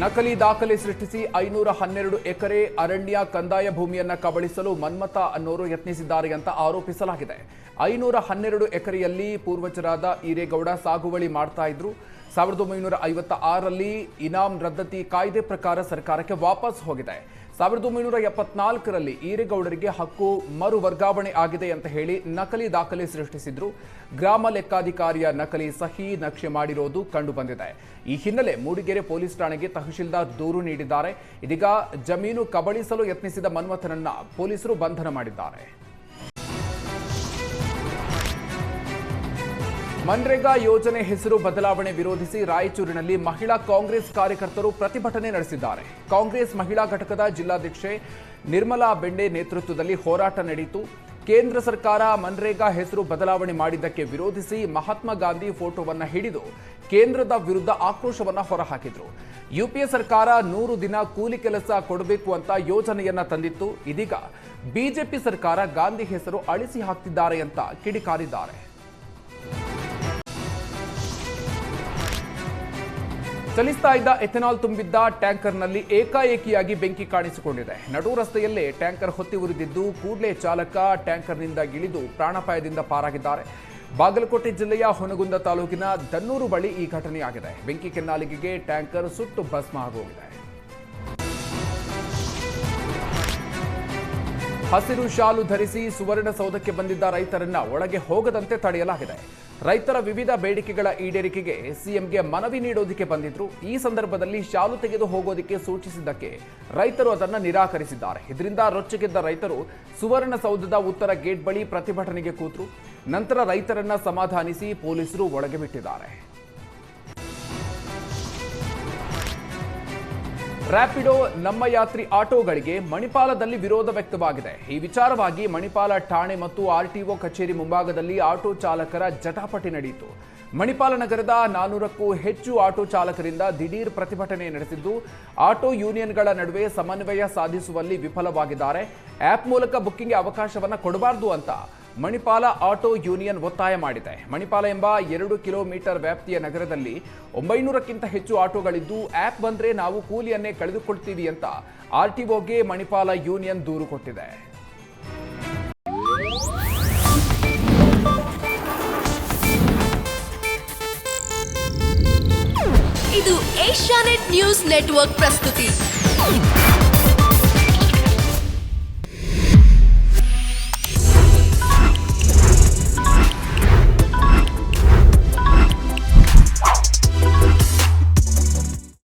ನಕಲಿ ದಾಖಲೆ ಸೃಷ್ಟಿಸಿ 512 ಎಕರೆ ಅರಣ್ಯ ಕಂದಾಯ ಭೂಮಿಯನ್ನ ಕಬಳಿಸಲು ಮನ್ಮಥ ಅನ್ನೋರು ಯತ್ನಿಸಿದ್ದಾರೆ ಅಂತ ಆರೋಪಿಸಲಾಗಿದೆ. 512 ಎಕರೆಯಲ್ಲಿ ಪೂರ್ವಜರಾದ ಈರೇಗೌಡ ಸಾಗುವಳಿ ಮಾಡ್ತಾ ಇದ್ರು. 1956ರಲ್ಲಿ ಇನಾಮ್ ರದ್ದತಿ ಕಾಯ್ದೆ ಪ್ರಕಾರ ಸರ್ಕಾರಕ್ಕೆ ವಾಪಸ್ ಹೋಗಿದೆ. 1974ರಲ್ಲಿ ಈರೇಗೌಡರಿಗೆ ಹಕ್ಕು ಮರು ವರ್ಗಾವಣೆ ಆಗಿದೆ ಅಂತ ಹೇಳಿ ನಕಲಿ ದಾಖಲೆ ಸೃಷ್ಟಿಸಿದ್ರು. ಗ್ರಾಮ ಲೆಕ್ಕಾಧಿಕಾರಿಯ ನಕಲಿ ಸಹಿ ನಕ್ಷೆ ಮಾಡಿರೋದು ಕಂಡುಬಂದಿದೆ. ಈ ಹಿನ್ನೆಲೆ ಮೂಡಿಗೆರೆ ಪೊಲೀಸ್ ಠಾಣೆಗೆ ತಹಶೀಲ್ದಾರ್ ದೂರು ನೀಡಿದ್ದಾರೆ. ಇದೀಗ ಜಮೀನು ಕಬಳಿಸಲು ಯತ್ನಿಸಿದ ಮನ್ಮಥನನ್ನ ಪೊಲೀಸರು ಬಂಧನ ಮಾಡಿದ್ದಾರೆ. ಮನ್ರೇಗಾ ಯೋಜನೆ ಹೆಸರು ಬದಲಾವಣೆ ವಿರೋಧಿಸಿ ರಾಯಚೂರಿನಲ್ಲಿ ಮಹಿಳಾ ಕಾಂಗ್ರೆಸ್ ಕಾರ್ಯಕರ್ತರು ಪ್ರತಿಭಟನೆ ನಡೆಸಿದ್ದಾರೆ. ಕಾಂಗ್ರೆಸ್ ಮಹಿಳಾ ಘಟಕದ ಜಿಲ್ಲಾಧ್ಯಕ್ಷೆ ನಿರ್ಮಲಾ ಬೆಂಡೆ ನೇತೃತ್ವದಲ್ಲಿ ಹೋರಾಟ ನಡೆಯಿತು. ಕೇಂದ್ರ ಸರ್ಕಾರ ಮನ್ರೇಗಾ ಹೆಸರು ಬದಲಾವಣೆ ಮಾಡಿದ್ದಕ್ಕೆ ವಿರೋಧಿಸಿ ಮಹಾತ್ಮ ಗಾಂಧಿ ಫೋಟೋವನ್ನ ಹಿಡಿದು ಕೇಂದ್ರದ ವಿರುದ್ಧ ಆಕ್ರೋಶವನ್ನ ಹೊರಹಾಕಿದ್ರು. ಯುಪಿಎ ಸರ್ಕಾರ 100 ದಿನ ಕೂಲಿ ಕೆಲಸ ಕೊಡಬೇಕು ಅಂತ ಯೋಜನೆಯನ್ನ ತಂದಿತ್ತು. ಇದೀಗ ಬಿಜೆಪಿ ಸರ್ಕಾರ ಗಾಂಧಿ ಹೆಸರು ಅಳಿಸಿ ಹಾಕ್ತಿದ್ದಾರೆ ಅಂತ ಕಿಡಿಕಾರಿದ್ದಾರೆ. ಚಲಿಸ್ತಾ ಇದ್ದ ಎಥೆನಾಲ್ ತುಂಬಿದ್ದ ಟ್ಯಾಂಕರ್ನಲ್ಲಿ ಏಕಾಏಕಿಯಾಗಿ ಬೆಂಕಿ ಕಾಣಿಸಿಕೊಂಡಿದೆ. ನಡು ರಸ್ತೆಯಲ್ಲೇ ಟ್ಯಾಂಕರ್ ಹೊತ್ತಿ ಉರಿದಿದ್ದು ಕೂಡಲೇ ಚಾಲಕ ಟ್ಯಾಂಕರ್ನಿಂದ ಇಳಿದು ಪ್ರಾಣಾಪಾಯದಿಂದ ಪಾರಾಗಿದ್ದಾರೆ. ಬಾಗಲಕೋಟೆ ಜಿಲ್ಲೆಯ ಹುನಗುಂದ ತಾಲೂಕಿನ ದನ್ನೂರು ಬಳಿ ಈ ಘಟನೆಯಾಗಿದೆ. ಬೆಂಕಿ ಕೆನ್ನಾಲಿಗೆಗೆ ಟ್ಯಾಂಕರ್ ಸುಟ್ಟು ಭಸ್ಮ ಆಗೋಗಿದೆ. ಹಸಿರು ಶಾಲು ಧರಿಸಿ ಸುವರ್ಣಸೌಧಕ್ಕೆ ಬಂದಿದ್ದ ರೈತರನ್ನ ಒಳಗೆ ಹೋಗದಂತೆ ತಡೆಯಲಾಗಿದೆ. ರೈತರ ವಿವಿಧ ಬೇಡಿಕೆಗಳ ಈಡೇರಿಕೆಗೆ ಸಿಎಂಗೆ ಮನವಿ ನೀಡೋದಕ್ಕೆ ಬಂದಿದ್ರು. ಈ ಸಂದರ್ಭದಲ್ಲಿ ಶಾಲು ತೆಗೆದು ಹೋಗೋದಕ್ಕೆ ಸೂಚಿಸಿದ್ದಕ್ಕೆ ರೈತರು ಅದನ್ನು ನಿರಾಕರಿಸಿದ್ದಾರೆ. ಇದರಿಂದ ರೊಚ್ಚಿಗೆದ್ದ ರೈತರು ಸುವರ್ಣಸೌಧದ ಉತ್ತರ ಗೇಟ್ ಬಳಿ ಪ್ರತಿಭಟನೆಗೆ ಕೂತರು. ನಂತರ ರೈತರನ್ನ ಸಮಾಧಾನಿಸಿ ಪೊಲೀಸರು ಒಳಗೆ ಬಿಟ್ಟಿದ್ದಾರೆ. ರ್ಯಾಪಿಡೋ ನಮ್ಮ ಯಾತ್ರಿ ಆಟೋಗಳಿಗೆ ಮಣಿಪಾಲದಲ್ಲಿ ವಿರೋಧ ವ್ಯಕ್ತವಾಗಿದೆ. ಈ ವಿಚಾರವಾಗಿ ಮಣಿಪಾಲ ಠಾಣೆ ಮತ್ತು ಆರ್ಟಿಒ ಕಚೇರಿ ಮುಂಭಾಗದಲ್ಲಿ ಆಟೋ ಚಾಲಕರ ಜಟಾಪಟಿ ನಡೆಯಿತು. ಮಣಿಪಾಲ ನಗರದ 400ಕ್ಕೂ ಹೆಚ್ಚು ಆಟೋ ಚಾಲಕರಿಂದ ದಿಢೀರ್ ಪ್ರತಿಭಟನೆ ನಡೆಸಿದ್ದು, ಆಟೋ ಯೂನಿಯನ್ಗಳ ನಡುವೆ ಸಮನ್ವಯ ಸಾಧಿಸುವಲ್ಲಿ ವಿಫಲವಾಗಿದ್ದಾರೆ. ಆಪ್ ಮೂಲಕ ಬುಕ್ಕಿಂಗ್ ಅವಕಾಶವನ್ನ ಕೊಡಬಾರದು ಅಂತ ಮಣಿಪಾಲ ಆಟೋ ಯೂನಿಯನ್ ಒತ್ತಾಯ ಮಾಡಿದೆ. ಮಣಿಪಾಲ ಎಂಬ 2 ಕಿಲೋಮೀಟರ್ ವ್ಯಾಪ್ತಿಯ ನಗರದಲ್ಲಿ 900ಕ್ಕಿಂತ ಹೆಚ್ಚು ಆಟೋಗಳಿದ್ದು ಆಪ್ ಬಂದ್ರೆ ನಾವು ಕೂಲಿಯನ್ನೇ ಕಳೆದುಕೊಳ್ತೀವಿ ಅಂತ ಆರ್ಟಿಒಗೆ ಮಣಿಪಾಲ ಯೂನಿಯನ್ ದೂರು ಕೊಟ್ಟಿದೆ. ಇದು ಏಷ್ಯಾನೆಟ್ ನ್ಯೂಸ್ ನೆಟ್ವರ್ಕ್ ಪ್ರಸ್ತುತಿ.